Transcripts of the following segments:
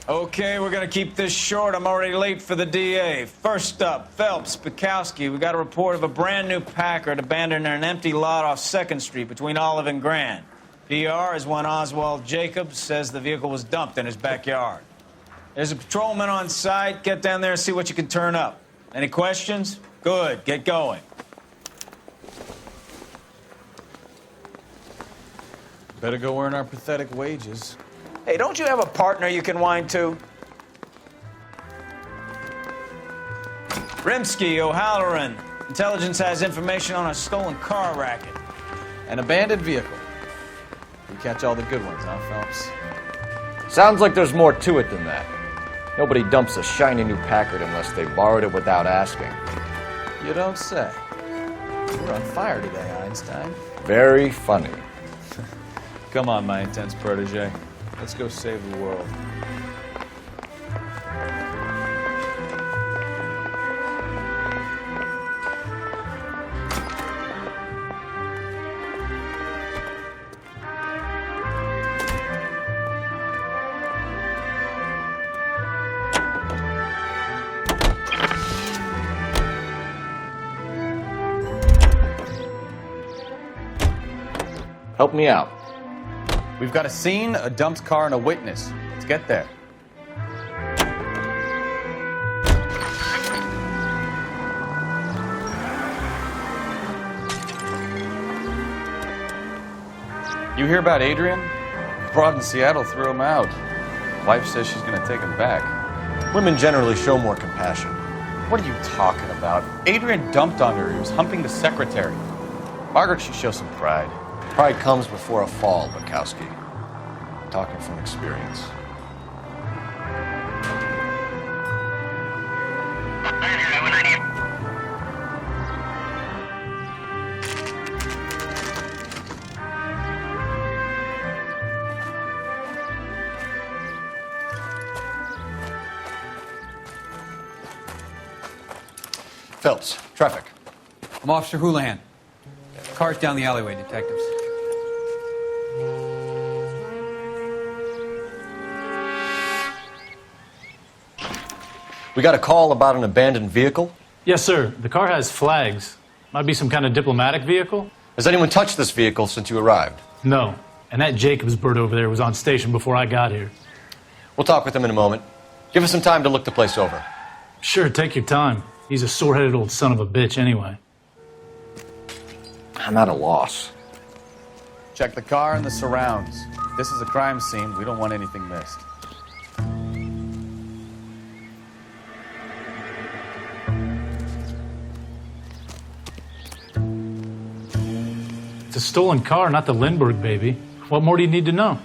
Okay, we're gonna keep this short. I'm already late for the DA. First up, Phelps, Bukowski. We got a report of a brand new Packard abandoned in an empty lot off 2nd Street between Olive and Grand. PR is one Oswald Jacobs says the vehicle was dumped in his backyard. There's a patrolman on site. Get down there and see what you can turn up. Any questions? Good, get going. Better go earn our pathetic wages. Hey, don't you have a partner you can whine to? Rimsky, O'Halloran. Intelligence has information on a stolen car racket. An abandoned vehicle. We catch all the good ones, huh, Phelps? Sounds like there's more to it than that. Nobody dumps a shiny new Packard unless they borrowed it without asking. You don't say. You're on fire today, Einstein. Very funny. Come on, my intense protege. Let's go save the world. Help me out. We've got a scene, a dumped car, and a witness. Let's get there. You hear about Adrian? Broad in Seattle threw him out. Wife says she's gonna take him back. Women generally show more compassion. What are you talking about? Adrian dumped on her. He was humping the secretary. Margaret should show some pride. Pride comes before a fall, Bukowski. Talking from experience. Phelps, traffic. I'm Officer Houlihan. Car's down the alleyway, detectives. We got a call about an abandoned vehicle. Yes, sir. The car has flags. Might be some kind of diplomatic vehicle. Has anyone touched this vehicle since you arrived? No. And that Jacobs bird over there was on station before I got here. We'll talk with him in a moment. Give us some time to look the place over. Sure, take your time. He's a sore-headed old son of a bitch anyway. I'm at a loss. Check the car and the surrounds. This is a crime scene. We don't want anything missed. It's a stolen car, not the Lindbergh baby. What more do you need to know?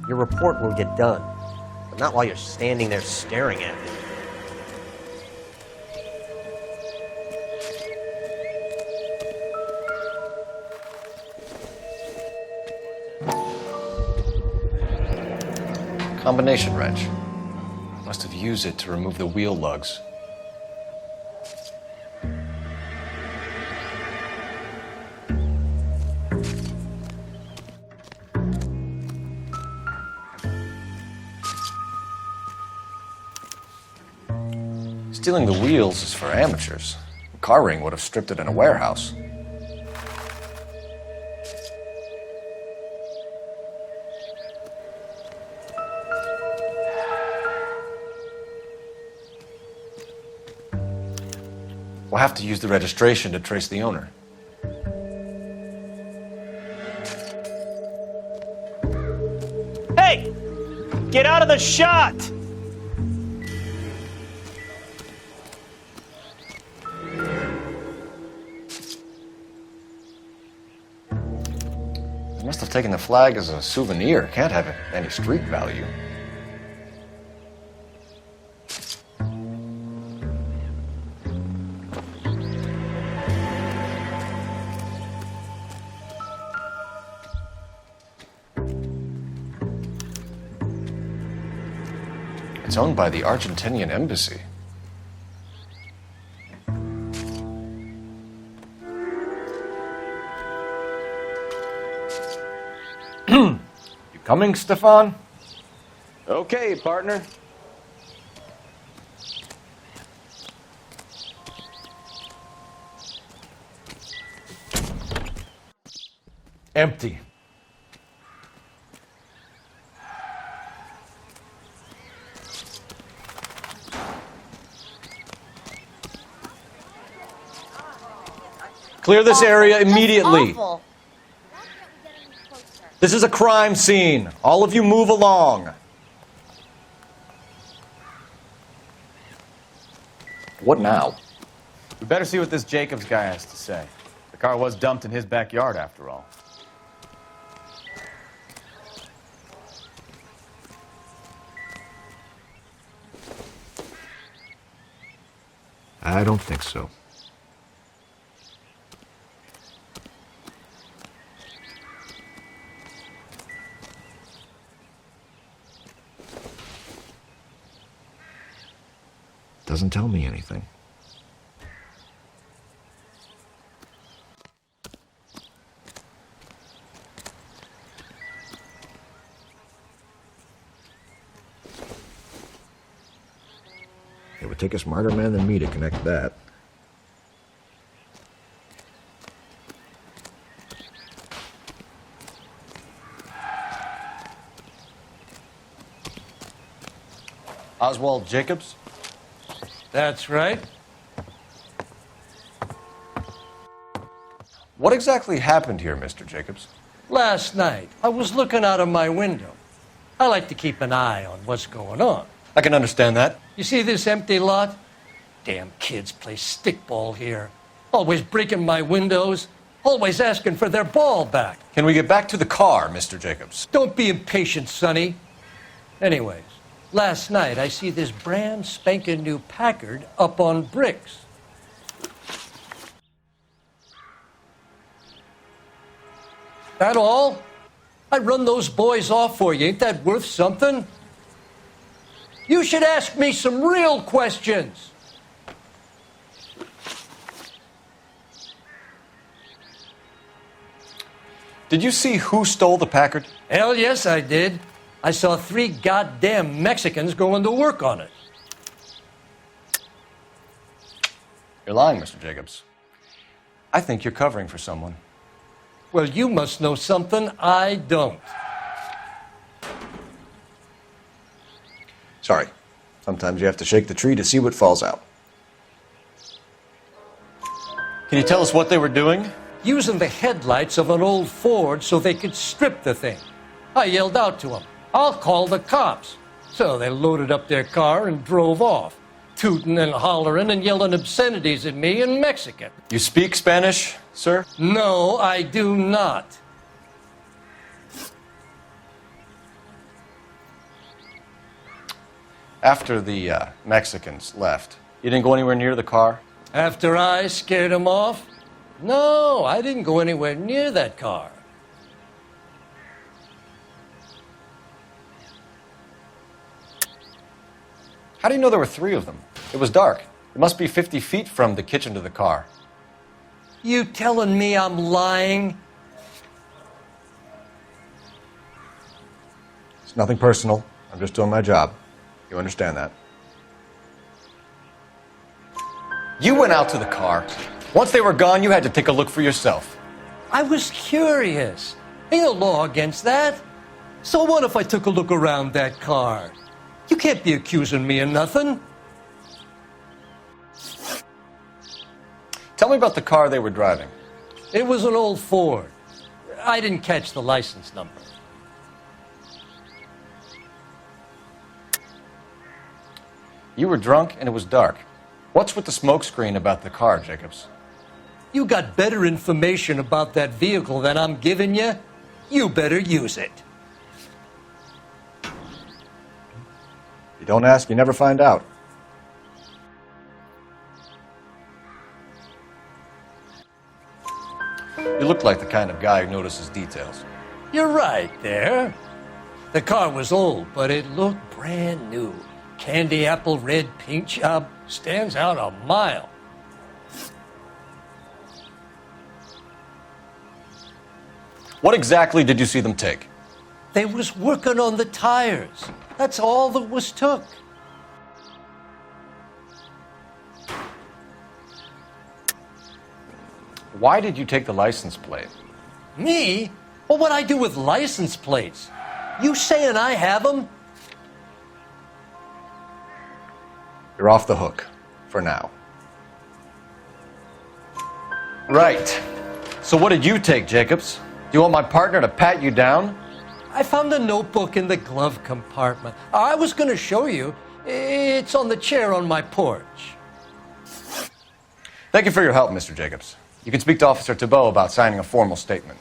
Your report will get done, but not while you're standing there staring at me. Combination wrench. Must have used it to remove the wheel lugs. Stealing the wheels is for amateurs. A car ring would have stripped it in a warehouse. We'll have to use the registration to trace the owner. Hey! Get out of the shot! They must have taken the flag as a souvenir. Can't have any street value. It's owned by the Argentinian embassy. Coming, Stefan? Okay, partner. Empty. Clear this area immediately. Awful. This is a crime scene. All of you move along. What now? We better see what this Jacobs guy has to say. The car was dumped in his backyard, after all. I don't think so. Doesn't tell me anything. It would take a smarter man than me to connect that. Oswald Jacobs? That's right. What exactly happened here, Mr. Jacobs? Last night, I was looking out of my window. I like to keep an eye on what's going on. I can understand that. You see this empty lot? Damn kids play stickball here. Always breaking my windows. Always asking for their ball back. Can we get back to the car, Mr. Jacobs? Don't be impatient, Sonny. Anyways, last night I see this brand spanking new Packard up on bricks. That all? I'd run those boys off for you. Ain't that worth something? You should ask me some real questions. Did you see who stole the Packard? Hell yes, I did. I saw 3 goddamn Mexicans going to work on it. You're lying, Mr. Jacobs. I think you're covering for someone. Well, you must know something I don't. Sorry. Sometimes you have to shake the tree to see what falls out. Can you tell us what they were doing? Using the headlights of an old Ford so they could strip the thing. I yelled out to them, "I'll call the cops." So they loaded up their car and drove off, tooting and hollering and yelling obscenities at me in Mexican. You speak Spanish, sir? No, I do not. After the Mexicans left, you didn't go anywhere near the car? After I scared them off? No, I didn't go anywhere near that car. How do you know there were 3 of them? It was dark. It must be 50 feet from the kitchen to the car. You telling me I'm lying? It's nothing personal. I'm just doing my job. You understand that? You went out to the car. Once they were gone, you had to take a look for yourself. I was curious. Ain't no law against that. So what if I took a look around that car? You can't be accusing me of nothing. Tell me about the car they were driving. It was an old Ford. I didn't catch the license number. You were drunk and it was dark. What's with the smoke screen about the car, Jacobs? You got better information about that vehicle than I'm giving you? You better use it. You don't ask, you never find out. You look like the kind of guy who notices details. You're right there. The car was old, but it looked brand new. Candy apple red paint job stands out a mile. What exactly did you see them take? They was working on the tires. That's all that was took. Why did you take the license plate? Me? Well, what'd I do with license plates? You saying I have them? You're off the hook. For now. Right. So what did you take, Jacobs? Do you want my partner to pat you down? I found a notebook in the glove compartment. I was going to show you. It's on the chair on my porch. Thank you for your help, Mr. Jacobs. You can speak to Officer Thibault about signing a formal statement.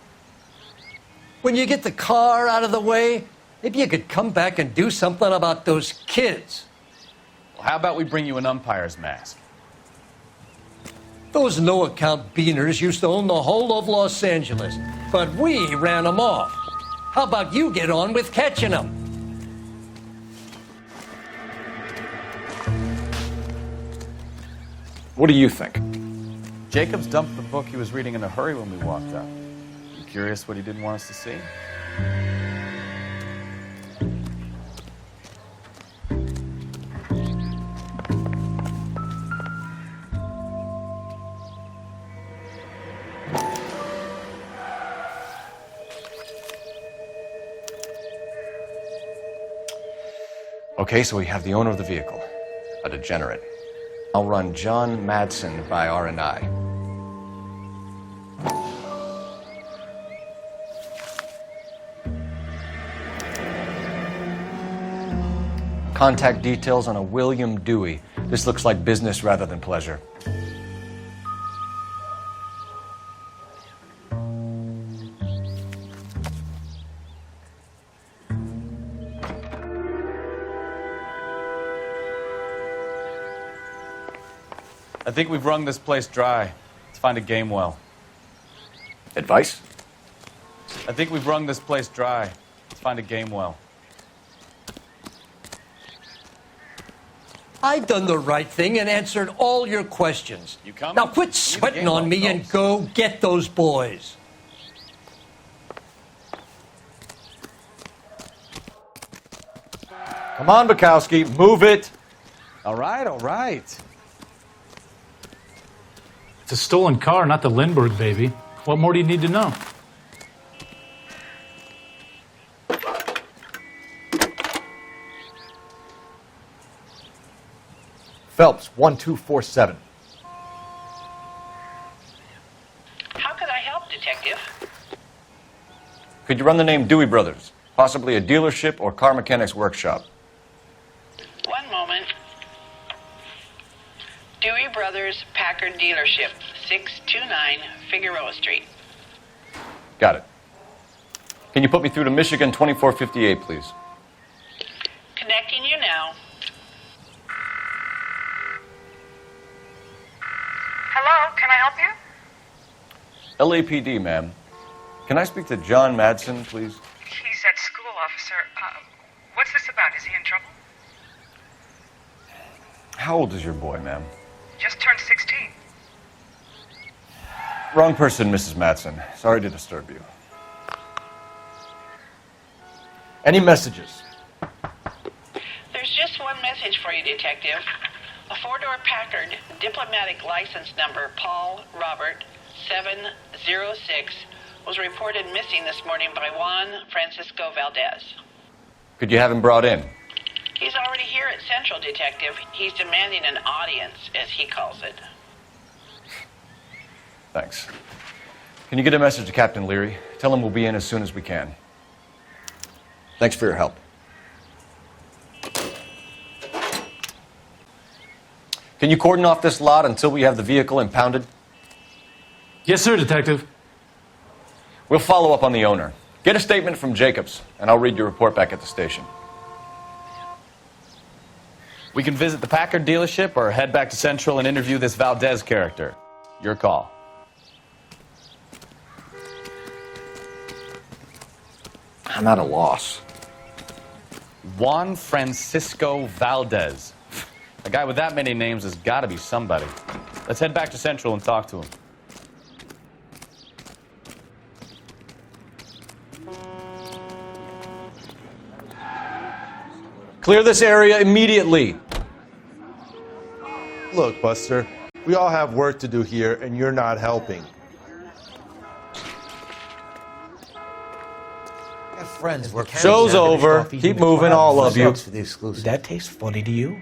When you get the car out of the way, maybe you could come back and do something about those kids. Well, how about we bring you an umpire's mask? Those no-account beaners used to own the whole of Los Angeles, but we ran them off. How about you get on with catching them? What do you think? Jacobs dumped the book he was reading in a hurry when we walked out. You curious what he didn't want us to see? Okay, so we have the owner of the vehicle, a degenerate. I'll run John Madsen by R&I. Contact details on a William Dewey. This looks like business rather than pleasure. I think we've wrung this place dry. Let's find a game well. Advice? I think we've wrung this place dry. Let's find a game well. I done the right thing and answered all your questions. You coming? Now quit sweating on me and go get those boys. Come on, Bukowski, move it! All right, all right. It's a stolen car, not the Lindbergh baby. What more do you need to know? Phelps, 1247. How can I help, Detective? Could you run the name Dewey Brothers? Possibly a dealership or car mechanics workshop. One moment. Dewey Brothers Packard Dealership, 629 Figueroa Street. Got it. Can you put me through to Michigan 2458, please? Connecting you now. Hello, can I help you? LAPD, ma'am. Can I speak to John Madsen, please? He's at school, officer. What's this about? Is he in trouble? How old is your boy, ma'am? Just turned 16. Wrong person, Mrs. Madsen. Sorry to disturb you. Any messages? There's just one message for you, Detective. A four-door Packard, diplomatic license number Paul Robert 706, was reported missing this morning by Juan Francisco Valdez. Could you have him brought in? He's already here at Central, Detective. He's demanding an audience, as he calls it. Thanks. Can you get a message to Captain Leary? Tell him we'll be in as soon as we can. Thanks for your help. Can you cordon off this lot until we have the vehicle impounded? Yes, sir, Detective. We'll follow up on the owner. Get a statement from Jacobs, and I'll read your report back at the station. We can visit the Packard dealership or head back to Central and interview this Valdez character. Your call. I'm at a loss. Juan Francisco Valdez. A guy with that many names has got to be somebody. Let's head back to Central and talk to him. Clear this area immediately. Look, Buster, we all have work to do here, and you're not helping. Friends work. Show's over. Keep moving, all of you. For the exclusive. That tastes funny to you?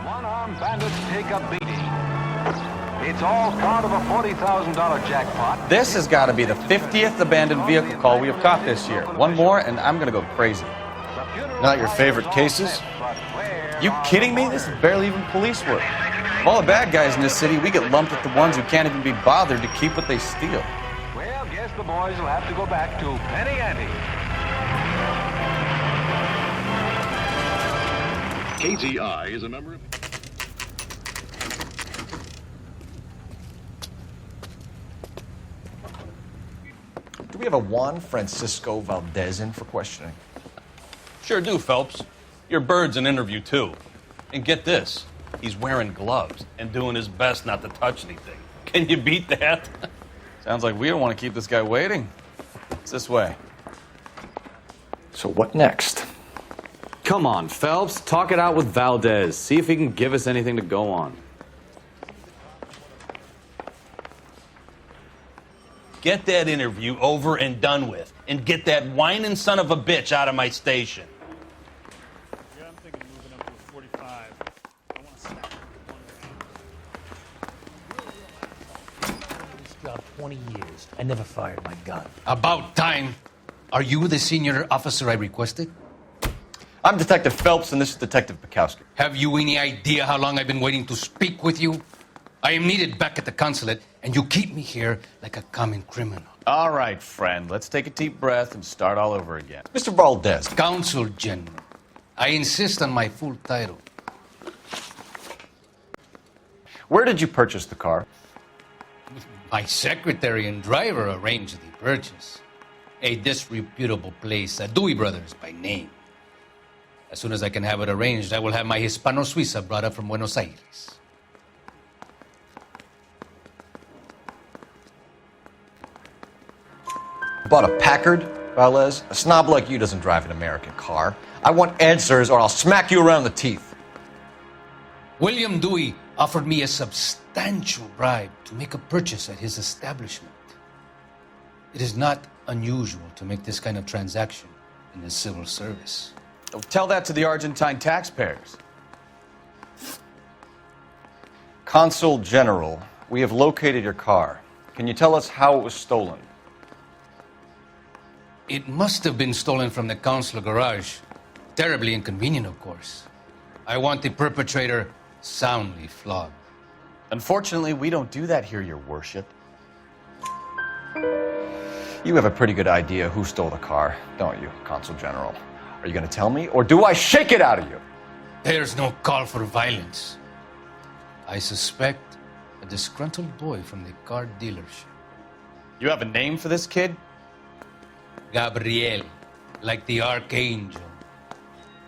One-armed bandits take a beating. It's all part of a $40,000 jackpot. This has got to be the 50th abandoned vehicle call we have caught this year. One more, and I'm going to go crazy. Not your favorite cases? You kidding me? This is barely even police work. Of all the bad guys in this city, we get lumped with the ones who can't even be bothered to keep what they steal. Well, guess the boys will have to go back to Penny Ante. KTI is a member of... Do we have a Juan Francisco Valdez in for questioning? Sure do, Phelps. Your bird's an interview, too. And get this, he's wearing gloves and doing his best not to touch anything. Can you beat that? Sounds like we don't want to keep this guy waiting. It's this way. So what next? Come on, Phelps. Talk it out with Valdez. See if he can give us anything to go on. Get that interview over and done with. And get that whining son of a bitch out of my station. Yeah, I'm thinking moving up to a 45. I want to snap This job 20 years. I never fired my gun. About time. Are you the senior officer I requested? I'm Detective Phelps, and this is Detective Bukowski. Have you any idea how long I've been waiting to speak with you? I am needed back at the consulate, and you keep me here like a common criminal. All right, friend. Let's take a deep breath and start all over again. Mr. Valdez. Consul General. I insist on my full title. Where did you purchase the car? My secretary and driver arranged the purchase. A disreputable place, Dewey Brothers by name. As soon as I can have it arranged, I will have my Hispano Suiza brought up from Buenos Aires. Bought a Packard, Valdez? A snob like you doesn't drive an American car. I want answers or I'll smack you around the teeth. William Dewey offered me a substantial bribe to make a purchase at his establishment. It is not unusual to make this kind of transaction in the civil service. Tell that to the Argentine taxpayers. Consul General, we have located your car. Can you tell us how it was stolen? It must have been stolen from the consular garage. Terribly inconvenient, of course. I want the perpetrator soundly flogged. Unfortunately, we don't do that here, Your Worship. You have a pretty good idea who stole the car, don't you, Consul General? Are you going to tell me, or do I shake it out of you? There's no call for violence. I suspect a disgruntled boy from the car dealership. You have a name for this kid? Gabriel, like the archangel.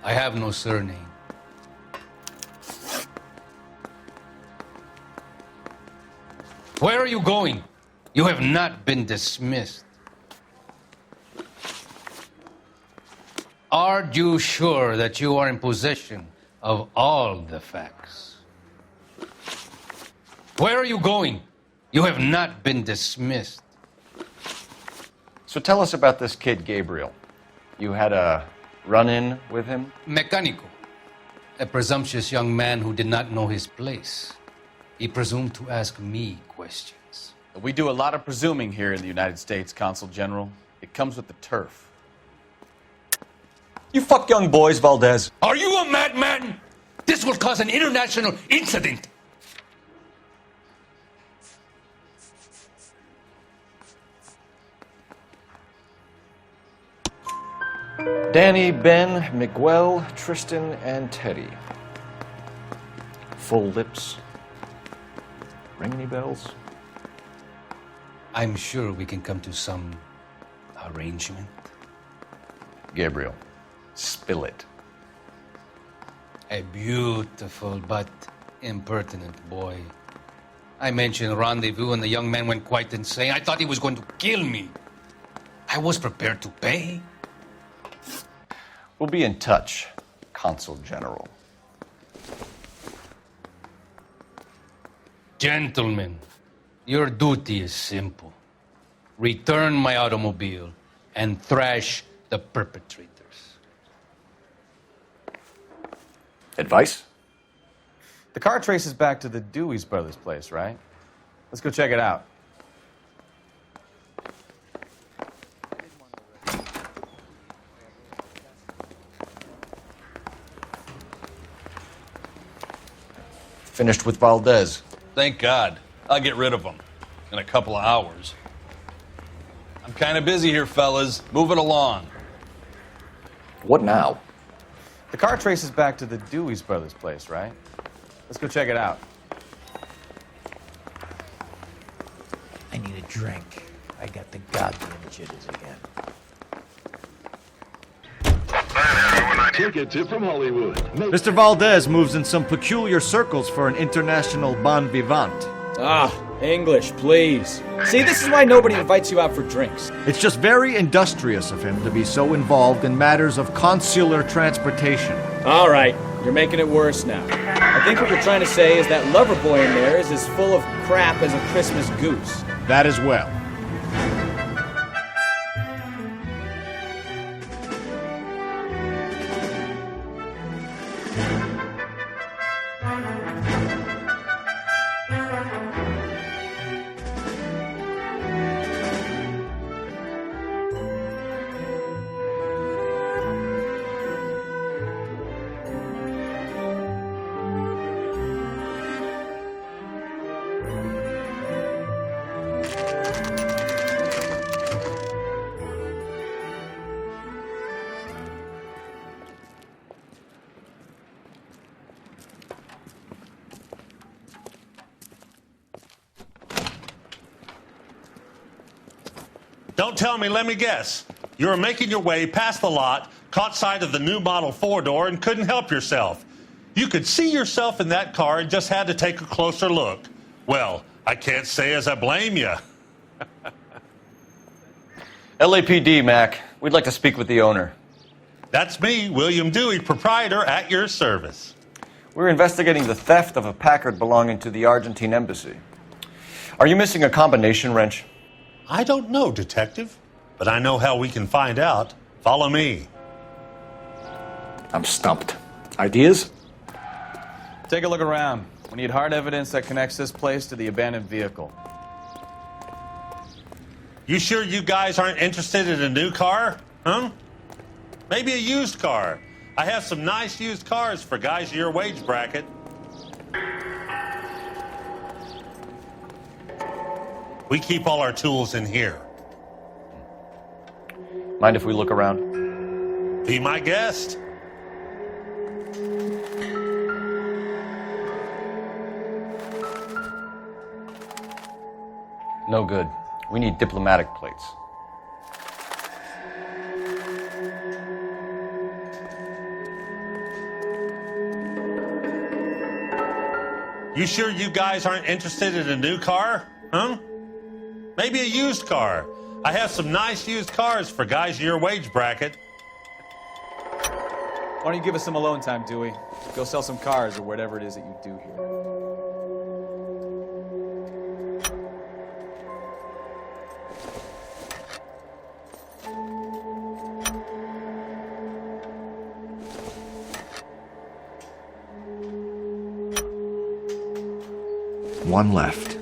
I have no surname. Where are you going? You have not been dismissed. Are you sure that you are in possession of all the facts? Where are you going? You have not been dismissed. So tell us about this kid, Gabriel. You had a run-in with him? Mecánico, a presumptuous young man who did not know his place. He presumed to ask me questions. We do a lot of presuming here in the United States, Consul General. It comes with the turf. You fuck young boys, Valdez. Are you a madman? This will cause an international incident. Danny, Ben, Miguel, Tristan, and Teddy. Full lips. Ring any bells? I'm sure we can come to some arrangement. Gabriel, spill it. A beautiful but impertinent boy. I mentioned rendezvous and the young man went quite insane. I thought he was going to kill me. I was prepared to pay. We'll be in touch, Consul General. Gentlemen, your duty is simple. Return my automobile and thrash the perpetrators. Advice? The car traces back to the Dewey's brothers' place, right? Let's go check it out. Finished with Valdez. Thank God. I'll get rid of him in a couple of hours. I'm kind of busy here, fellas. Move it along. What now? The car traces back to the Dewey's brothers' place, right? Let's go check it out. I need a drink. I got the goddamn jitters again. Take a tip from Hollywood. Mr. Valdez moves in some peculiar circles for an international bon vivant. Ah, English, please. See, this is why nobody invites you out for drinks. It's just very industrious of him to be so involved in matters of consular transportation. All right, you're making it worse now. I think what you're trying to say is that lover boy in there is as full of crap as a Christmas goose. That as well. Don't tell me, let me guess. You were making your way past the lot, caught sight of the new model four-door, and couldn't help yourself. You could see yourself in that car and just had to take a closer look. Well, I can't say as I blame you. LAPD, Mac. We'd like to speak with the owner. That's me, William Dewey, proprietor, at your service. We're investigating the theft of a Packard belonging to the Argentine embassy. Are you missing a combination wrench? I don't know, Detective, but I know how we can find out. Follow me. I'm stumped. Ideas? Take a look around. We need hard evidence that connects this place to the abandoned vehicle. You sure you guys aren't interested in a new car? Huh? Maybe a used car. I have some nice used cars for guys in your wage bracket. We keep all our tools in here. Mind if we look around? Be my guest. No good. We need diplomatic plates. You sure you guys aren't interested in a new car? Huh? Maybe a used car. I have some nice used cars for guys in your wage bracket. Why don't you give us some alone time, Dewey? Go sell some cars or whatever it is that you do here. One left.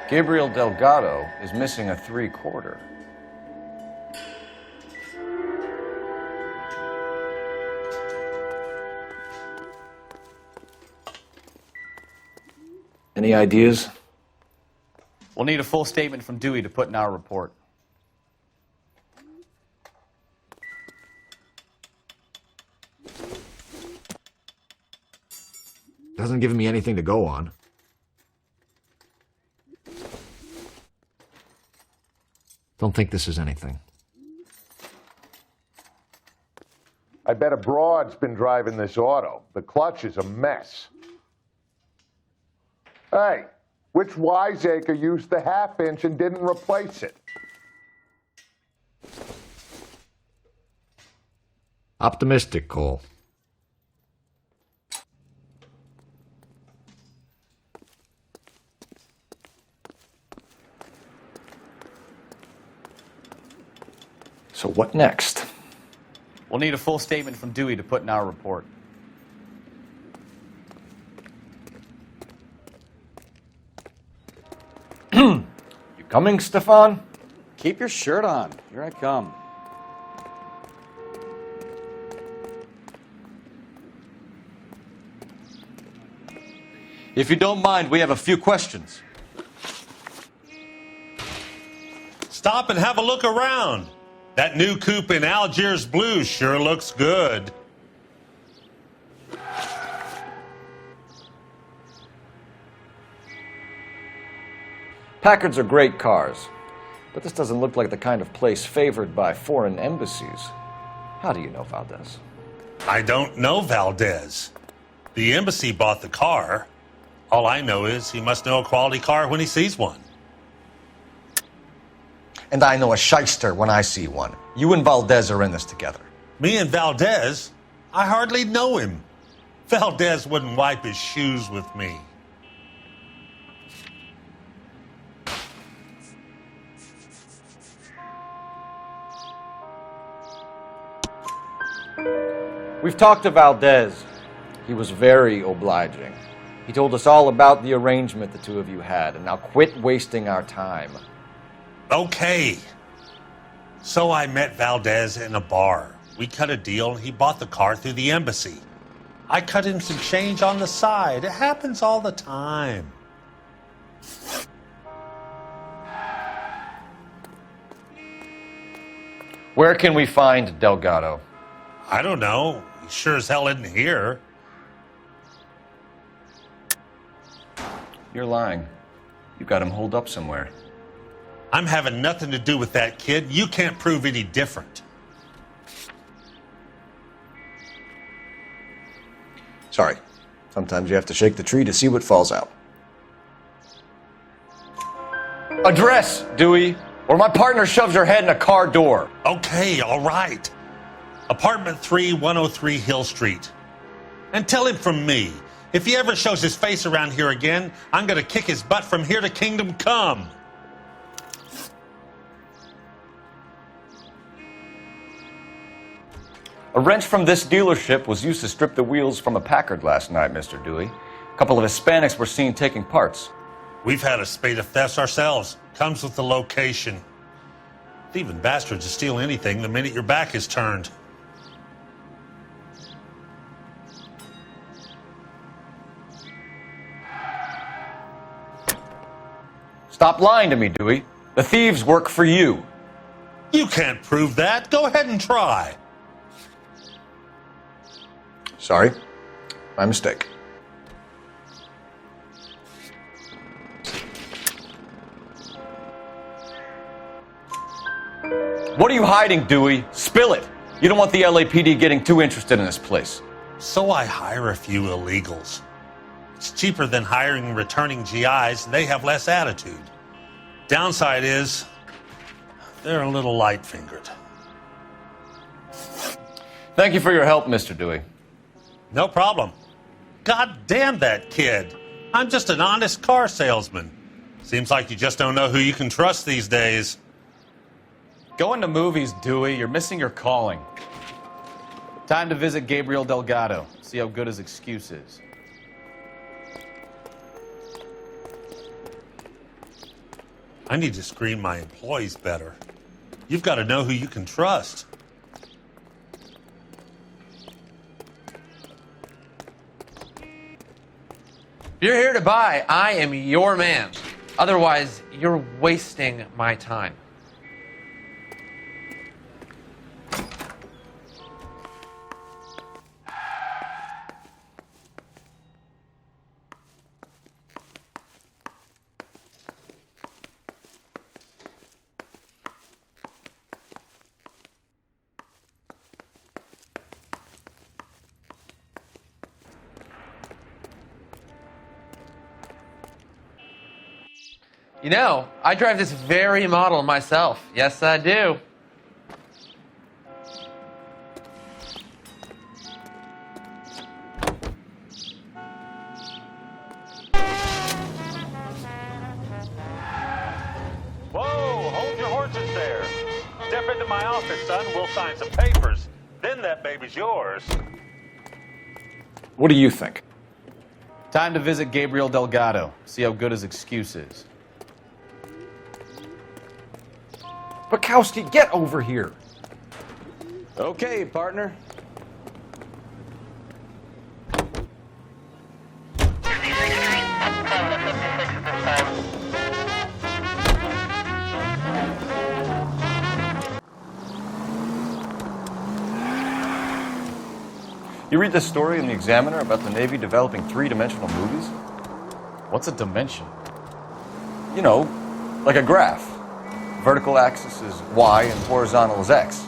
Gabriel Delgado is missing a 3/4. Any ideas? We'll need a full statement from Dewey to put in our report. Doesn't give me anything to go on. Don't think this is anything. I bet a broad's been driving this auto. The clutch is a mess. Hey, which wiseacre used the half-inch and didn't replace it? Optimistic, Cole. So what next? We'll need a full statement from Dewey to put in our report. You coming, Stefan? Keep your shirt on. Here I come. If you don't mind, we have a few questions. Stop and have a look around. That new coupe in Algiers blue sure looks good. Packards are great cars, but this doesn't look like the kind of place favored by foreign embassies. How do you know Valdez? I don't know Valdez. The embassy bought the car. All I know is he must know a quality car when he sees one. And I know a shyster when I see one. You and Valdez are in this together. Me and Valdez? I hardly know him. Valdez wouldn't wipe his shoes with me. We've talked to Valdez. He was very obliging. He told us all about the arrangement the two of you had, and now quit wasting our time. Okay. So I met Valdez in a bar. We cut a deal and he bought the car through the embassy. I cut him some change on the side. It happens all the time. Where can we find Delgado? I don't know. He sure as hell isn't here. You're lying. You got him holed up somewhere. I'm having nothing to do with that kid. You can't prove any different. Sorry. Sometimes you have to shake the tree to see what falls out. Address, Dewey, or my partner shoves your head in a car door. Okay, all right. Apartment 3, 103 Hill Street. And tell him from me, if he ever shows his face around here again, I'm going to kick his butt from here to Kingdom Come. A wrench from this dealership was used to strip the wheels from a Packard last night, Mr. Dewey. A couple of Hispanics were seen taking parts. We've had a spate of thefts ourselves. Comes with the location. Thieving bastards will steal anything the minute your back is turned. Stop lying to me, Dewey. The thieves work for you. You can't prove that. Go ahead and try. Sorry. My mistake. What are you hiding, Dewey? Spill it. You don't want the LAPD getting too interested in this place. So I hire a few illegals. It's cheaper than hiring returning GIs, and they have less attitude. Downside is, they're a little light-fingered. Thank you for your help, Mr. Dewey. No problem. God damn that kid. I'm just an honest car salesman. Seems like you just don't know who you can trust these days. Going to movies, Dewey. You're missing your calling. Time to visit Gabriel Delgado. See how good his excuse is. I need to screen my employees better. You've got to know who you can trust. If you're here to buy, I am your man. Otherwise, you're wasting my time. You know, I drive this very model myself. Yes, I do. Whoa, hold your horses there. Step into my office, son. We'll sign some papers. Then that baby's yours. What do you think? Time to visit Gabriel Delgado. See how good his excuse is. Bukowski, get over here. Okay, partner. You read this story in the Examiner about the Navy developing three-dimensional movies? What's a dimension? You know, like a graph. Vertical axis is Y and horizontal is X.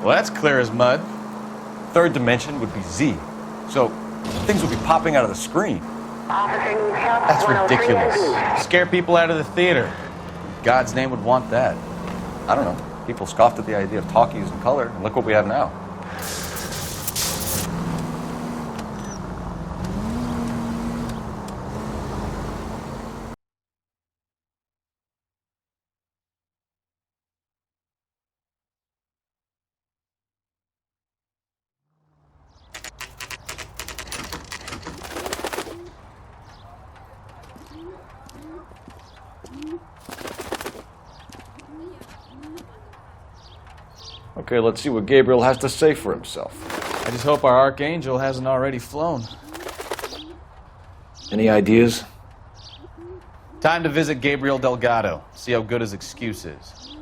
Well, that's clear as mud. Third dimension would be Z. So things would be popping out of the screen. That's ridiculous. Scare people out of the theater. God's name would want that. I don't know. People scoffed at the idea of talkies in color, and look what we have now. Okay, let's see what Gabriel has to say for himself. I just hope our archangel hasn't already flown. Any ideas? Time to visit Gabriel Delgado. See how good his excuse is.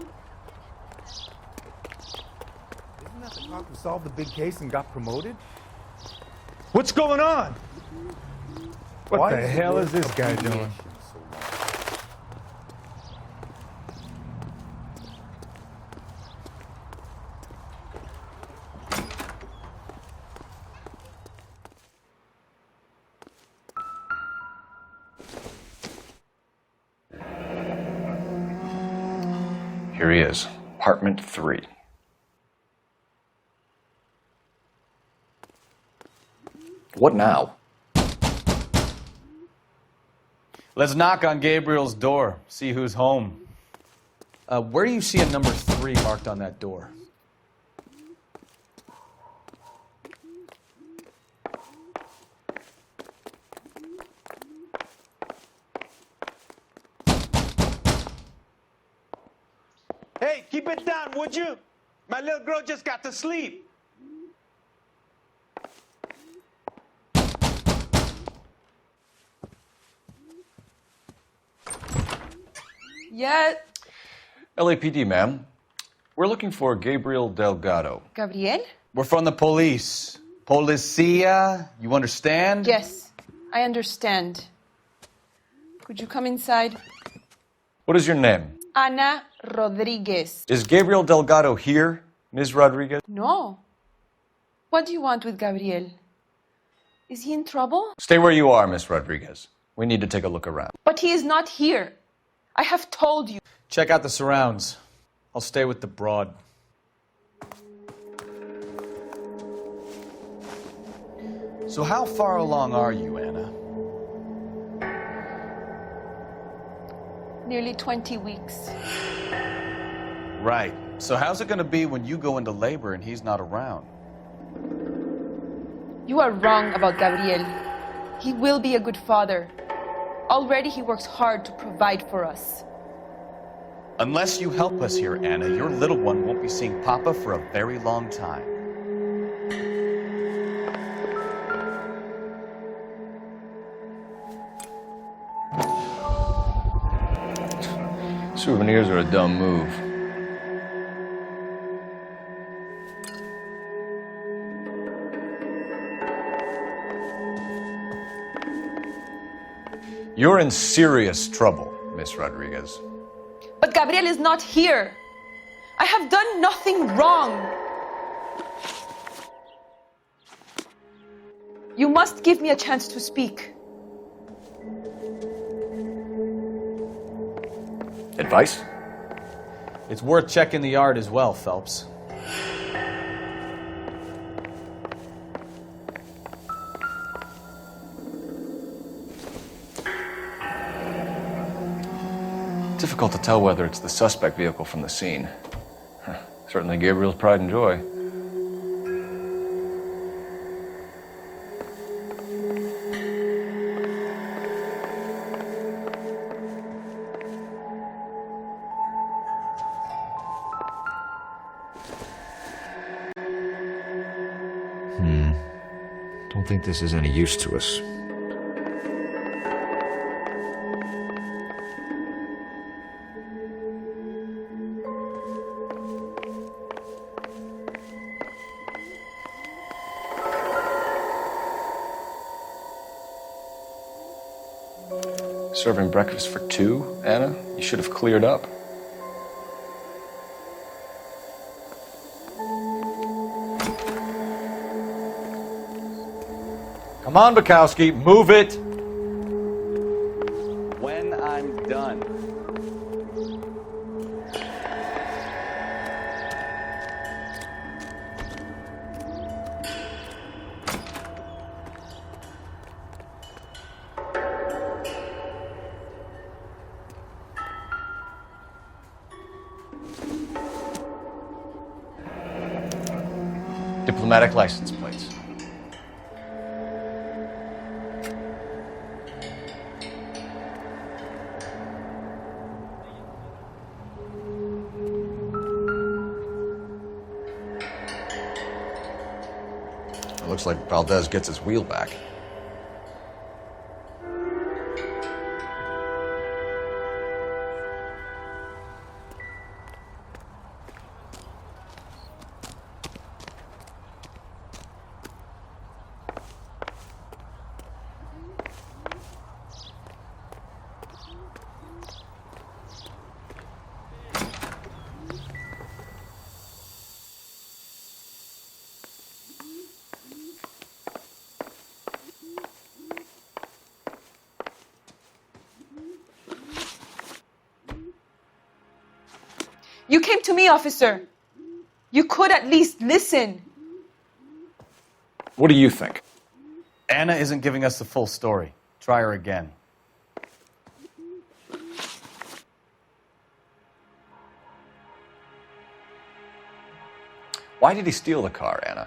Isn't that the cop who solved the big case and got promoted? What's going on? What the hell is this guy doing? Here he is, apartment 3. What now? Let's knock on Gabriel's door, see who's home. Where do you see a number 3 marked on that door? Hey, keep it down, would you? My little girl just got to sleep. Yeah. LAPD, ma'am. We're looking for Gabriel Delgado. Gabriel? We're from the police. Policia, you understand? Yes, I understand. Could you come inside? What is your name? Ana Rodriguez. Is Gabriel Delgado here, Ms. Rodriguez? No. What do you want with Gabriel? Is he in trouble? Stay where you are, Ms. Rodriguez. We need to take a look around. But he is not here. I have told you. Check out the surrounds. I'll stay with the broad. So how far along are you, Anna? Nearly 20 weeks. Right. So how's it going to be when you go into labor and he's not around? You are wrong about Gabriel. He will be a good father. Already he works hard to provide for us. Unless you help us here, Anna, your little one won't be seeing Papa for a very long time. Souvenirs are a dumb move. You're in serious trouble, Miss Rodriguez. But Gabriel is not here. I have done nothing wrong. You must give me a chance to speak. Advice? It's worth checking the yard as well, Phelps. Difficult to tell whether it's the suspect vehicle from the scene. Certainly Gabriel's pride and joy. Don't think this is any use to us. Serving breakfast for two, Anna? You should have cleared up. Come on, Bukowski, move it! When I'm done. Diplomatic license plates. It looks like Valdez gets his wheel back. You came to me, officer. You could at least listen. What do you think? Anna isn't giving us the full story. Try her again. Why did he steal the car, Anna?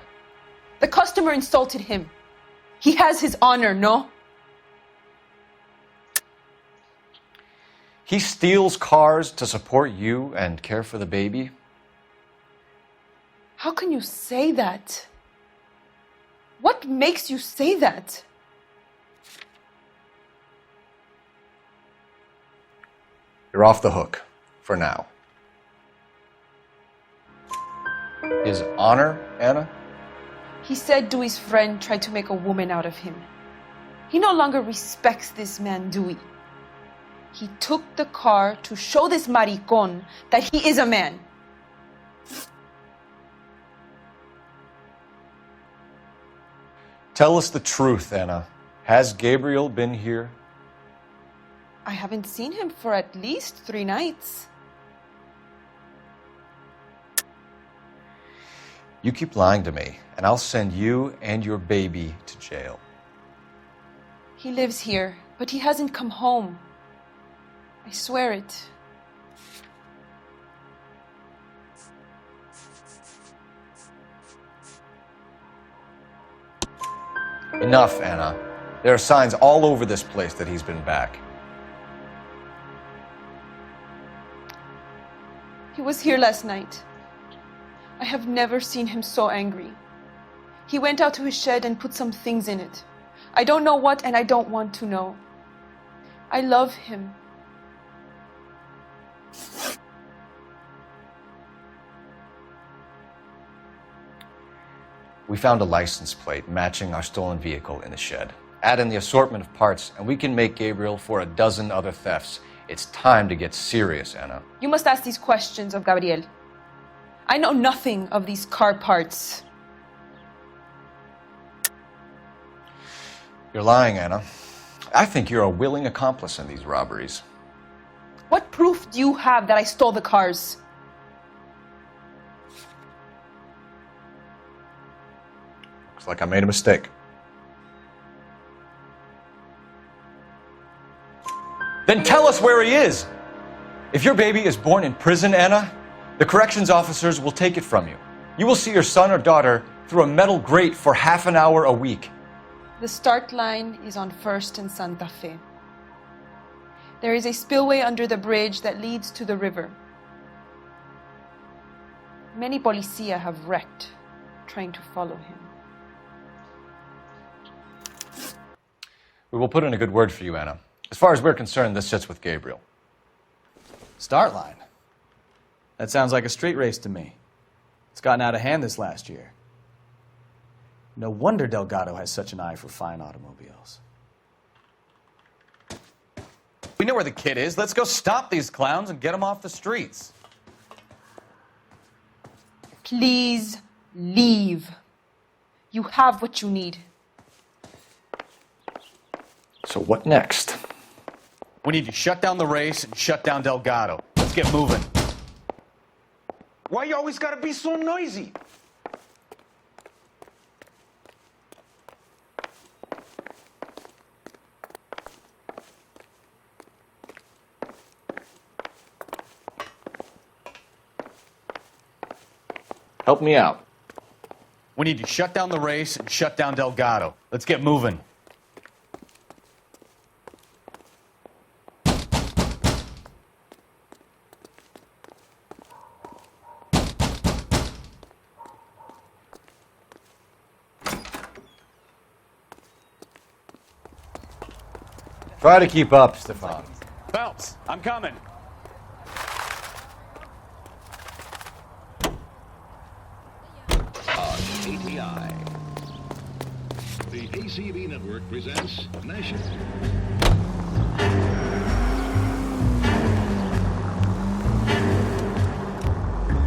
The customer insulted him. He has his honor, no? He steals cars to support you and care for the baby? How can you say that? What makes you say that? You're off the hook, for now. His honor, Anna? He said Dewey's friend tried to make a woman out of him. He no longer respects this man, Dewey. He took the car to show this maricón that he is a man. Tell us the truth, Anna. Has Gabriel been here? I haven't seen him for at least 3 nights. You keep lying to me, and I'll send you and your baby to jail. He lives here, but he hasn't come home. I swear it. Enough, Anna. There are signs all over this place that he's been back. He was here last night. I have never seen him so angry. He went out to his shed and put some things in it. I don't know what, and I don't want to know. I love him. We found a license plate matching our stolen vehicle in the shed. Add in the assortment of parts, and we can make Gabriel for a dozen other thefts. It's time to get serious, Anna. You must ask these questions of Gabriel. I know nothing of these car parts. You're lying, Anna. I think you're a willing accomplice in these robberies. What proof do you have that I stole the cars? Looks like I made a mistake. Then tell us where he is. If your baby is born in prison, Anna, the corrections officers will take it from you. You will see your son or daughter through a metal grate for half an hour a week. The start line is on 1st and Santa Fe. There is a spillway under the bridge that leads to the river. Many policia have wrecked trying to follow him. We will put in a good word for you, Anna. As far as we're concerned, this sits with Gabriel. Start line? That sounds like a street race to me. It's gotten out of hand this last year. No wonder Delgado has such an eye for fine automobiles. We know where the kid is. Let's go stop these clowns and get them off the streets. Please leave. You have what you need. So what next? We need to shut down the race and shut down Delgado. Let's get moving. Why you always gotta be so noisy? Help me out. We need to shut down the race and shut down Delgado. Let's get moving. Try to keep up, Stefan. Phelps, I'm coming. ATI. The ACB network presents Nation.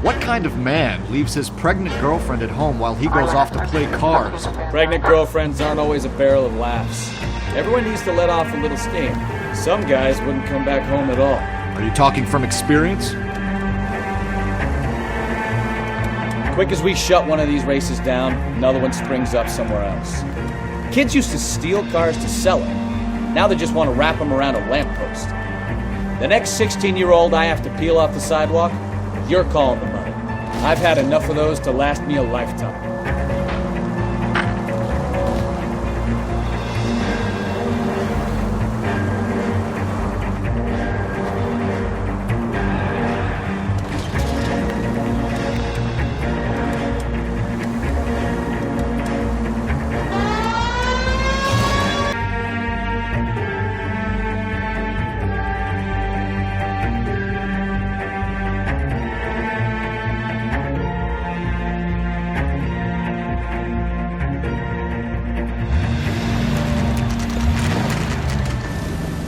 What kind of man leaves his pregnant girlfriend at home while he goes off to play cards? Pregnant girlfriends aren't always a barrel of laughs. Everyone needs to let off a little steam. Some guys wouldn't come back home at all. Are you talking from experience? Quick as we shut one of these races down, another one springs up somewhere else. Kids used to steal cars to sell them. Now they just want to wrap them around a lamppost. The next 16-year-old I have to peel off the sidewalk, you're calling the money. I've had enough of those to last me a lifetime.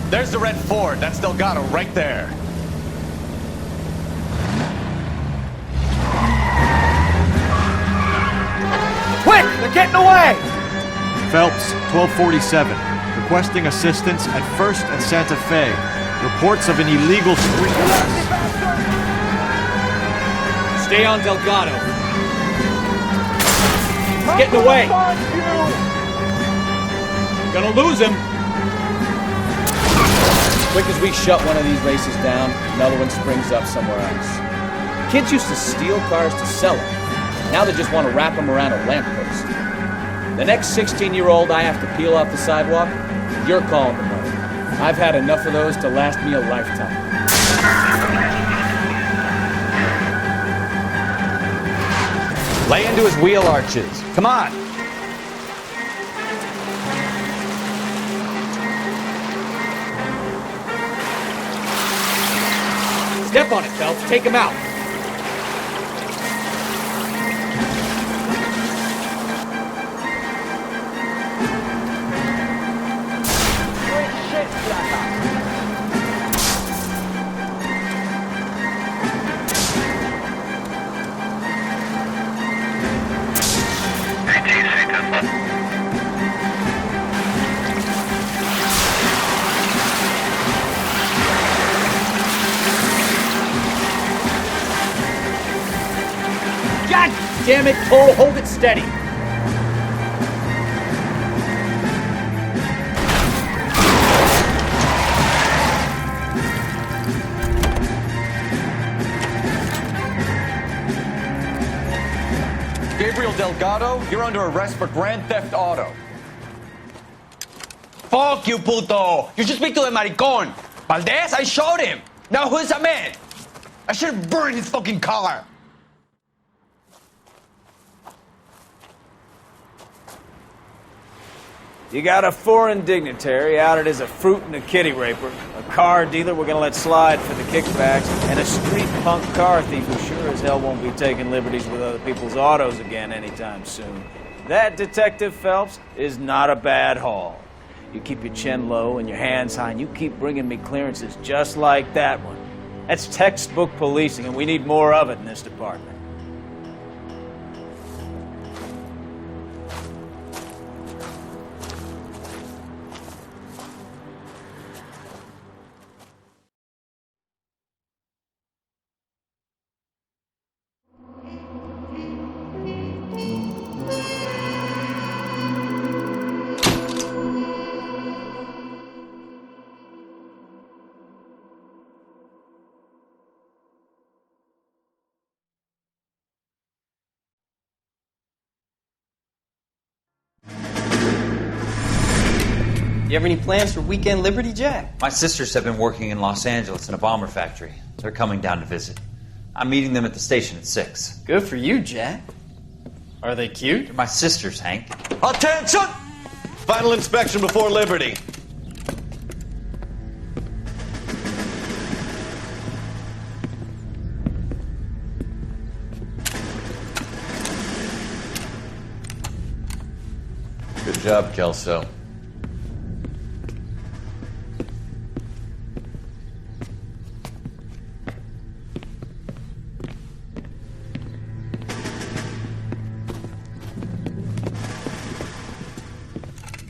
There's the red Ford. That's Delgado right there. Quick! They're getting away! Phelps, 1247. Requesting assistance at 1st and Santa Fe. Reports of an illegal street. Stay on Delgado. He's getting away. Gonna lose him. Quick as we shut one of these races down, another one springs up somewhere else. Kids used to steal cars to sell them. Now they just want to wrap them around a lamppost. The next 16-year-old I have to peel off the sidewalk, you're calling the money. I've had enough of those to last me a lifetime. Lay into his wheel arches. Come on. Step on it, Phelps. Take him out. damn it, Cole, hold it steady. Gabriel Delgado, you're under arrest for Grand Theft Auto. Fuck you, puto! You should speak to the maricón. Valdez, I showed him. Now who's a man? I should have burned his fucking car. You got a foreign dignitary outed as a fruit and a kitty raper, a car dealer we're gonna let slide for the kickbacks, and a street punk car thief who sure as hell won't be taking liberties with other people's autos again anytime soon. That, Detective Phelps, is not a bad haul. You keep your chin low and your hands high, and you keep bringing me clearances just like that one. That's textbook policing, and we need more of it in this department. You have any plans for weekend Liberty, Jack? My sisters have been working in Los Angeles in a bomber factory. They're coming down to visit. I'm meeting them at the station at 6. Good for you, Jack. Are they cute? They're my sisters, Hank. Attention! Final inspection before Liberty. Good job, Kelso.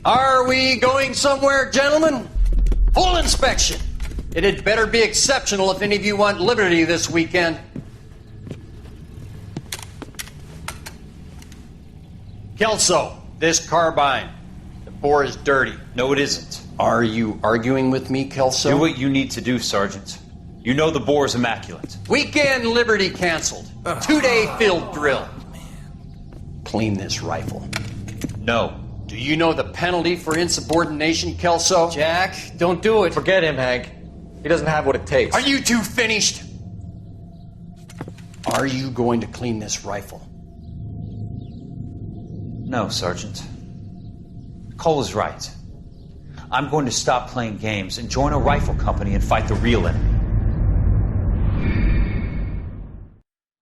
Are we going somewhere, gentlemen? Full inspection. It had better be exceptional if any of you want liberty this weekend. Kelso, this carbine. The bore is dirty. No, it isn't. Are you arguing with me, Kelso? Do what you need to do, Sergeant. You know the bore is immaculate. Weekend Liberty canceled. 2-day field drill. Clean this rifle. No. Do you know the penalty for insubordination, Kelso? Jack, don't do it. Forget him, Hank. He doesn't have what it takes. Are you two finished? Are you going to clean this rifle? No, Sergeant. Cole is right. I'm going to stop playing games and join a rifle company and fight the real enemy.